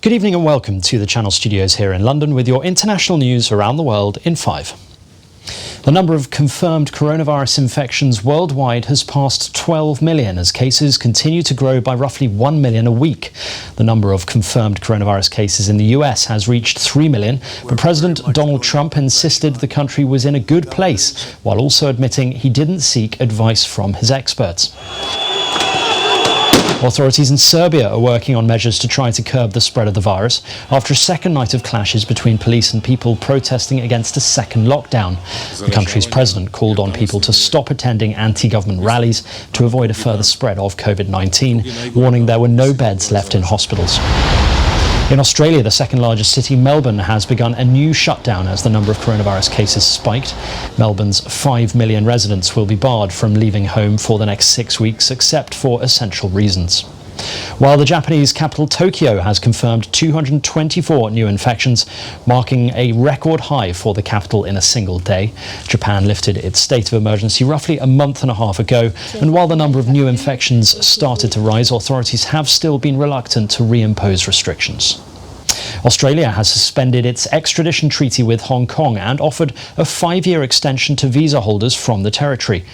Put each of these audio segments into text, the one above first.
Good evening and welcome to the Channel Studios here in London with your international news around the world in 5. The number of confirmed coronavirus infections worldwide has passed 12 million as cases continue to grow by roughly 1 million a week. The number of confirmed coronavirus cases in the US has reached 3 million, but President Donald Trump insisted the country was in a good place, while also admitting he didn't seek advice from his experts. Authorities in Serbia are working on measures to try to curb the spread of the virus after a second night of clashes between police and people protesting against a second lockdown. The country's president called on people to stop attending anti-government rallies to avoid a further spread of COVID-19, warning there were no beds left in hospitals. In Australia, the second largest city, Melbourne, has begun a new shutdown as the number of coronavirus cases spiked. Melbourne's 5 million residents will be barred from leaving home for the next 6 weeks, except for essential reasons. While the Japanese capital Tokyo has confirmed 224 new infections, marking a record high for the capital in a single day. Japan lifted its state of emergency roughly a month and a half ago, and while the number of new infections started to rise, authorities have still been reluctant to reimpose restrictions. Australia has suspended its extradition treaty with Hong Kong and offered a 5-year extension to visa holders from the territory.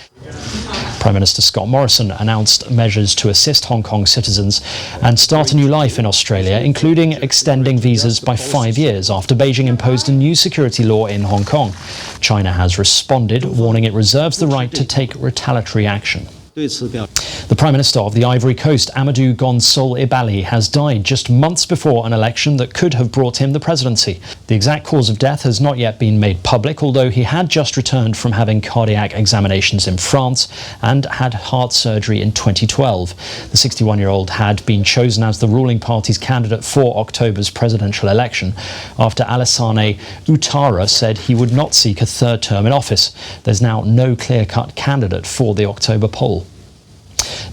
Prime Minister Scott Morrison announced measures to assist Hong Kong citizens and start a new life in Australia, including extending visas by 5 years after Beijing imposed a new security law in Hong Kong. China has responded, warning it reserves the right to take retaliatory action. The Prime Minister of the Ivory Coast, Amadou Gon Ibali, has died just months before an election that could have brought him the presidency. The exact cause of death has not yet been made public, although he had just returned from having cardiac examinations in France and had heart surgery in 2012. The 61-year-old had been chosen as the ruling party's candidate for October's presidential election after Alassane Ouattara said he would not seek a third term in office. There's now no clear-cut candidate for the October poll.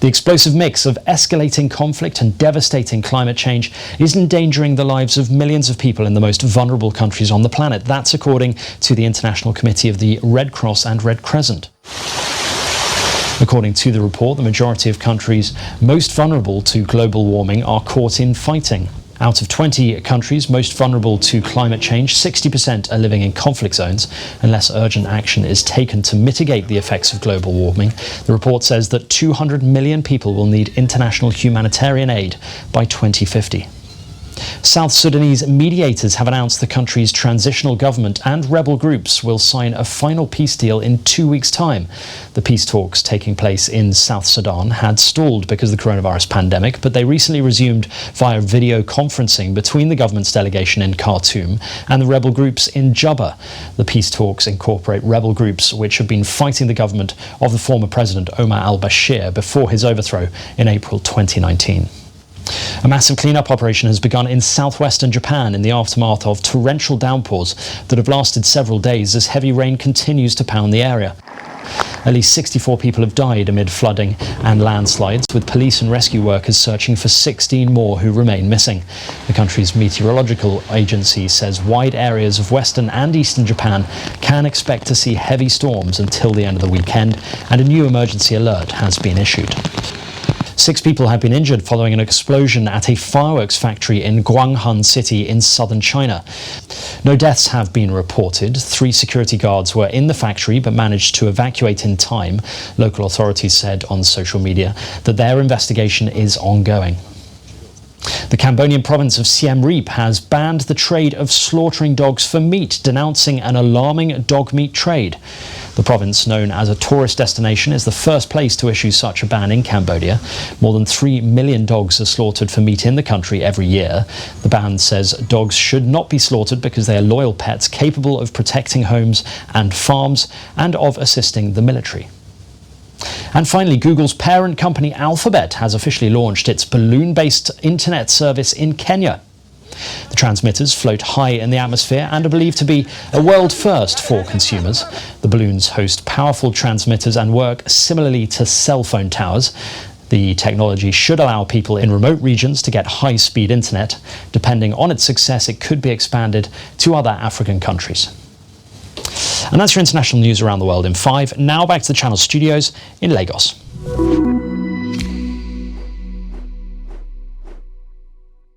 The explosive mix of escalating conflict and devastating climate change is endangering the lives of millions of people in the most vulnerable countries on the planet. That's according to the International Committee of the Red Cross and Red Crescent. According to the report, the majority of countries most vulnerable to global warming are caught in fighting. Out of 20 countries most vulnerable to climate change, 60% are living in conflict zones unless urgent action is taken to mitigate the effects of global warming. The report says that 200 million people will need international humanitarian aid by 2050. South Sudanese mediators have announced the country's transitional government and rebel groups will sign a final peace deal in 2 weeks' time. The peace talks taking place in South Sudan had stalled because of the coronavirus pandemic, but they recently resumed via video conferencing between the government's delegation in Khartoum and the rebel groups in Juba. The peace talks incorporate rebel groups which have been fighting the government of the former president Omar al-Bashir before his overthrow in April 2019. A massive cleanup operation has begun in southwestern Japan in the aftermath of torrential downpours that have lasted several days as heavy rain continues to pound the area. At least 64 people have died amid flooding and landslides, with police and rescue workers searching for 16 more who remain missing. The country's meteorological agency says wide areas of western and eastern Japan can expect to see heavy storms until the end of the weekend, and a new emergency alert has been issued. 6 people have been injured following an explosion at a fireworks factory in Guanghan City in southern China. No deaths have been reported. 3 security guards were in the factory but managed to evacuate in time. Local authorities said on social media that their investigation is ongoing. The Cambodian province of Siem Reap has banned the trade of slaughtering dogs for meat, denouncing an alarming dog meat trade. The province, known as a tourist destination, is the first place to issue such a ban in Cambodia. More than 3 million dogs are slaughtered for meat in the country every year. The ban says dogs should not be slaughtered because they are loyal pets capable of protecting homes and farms and of assisting the military. And finally, Google's parent company Alphabet has officially launched its balloon-based internet service in Kenya. The transmitters float high in the atmosphere and are believed to be a world first for consumers. The balloons host powerful transmitters and work similarly to cell phone towers. The technology should allow people in remote regions to get high-speed internet. Depending on its success, it could be expanded to other African countries. And that's your international news around the world in 5. Now back to the Channel Studios in Lagos.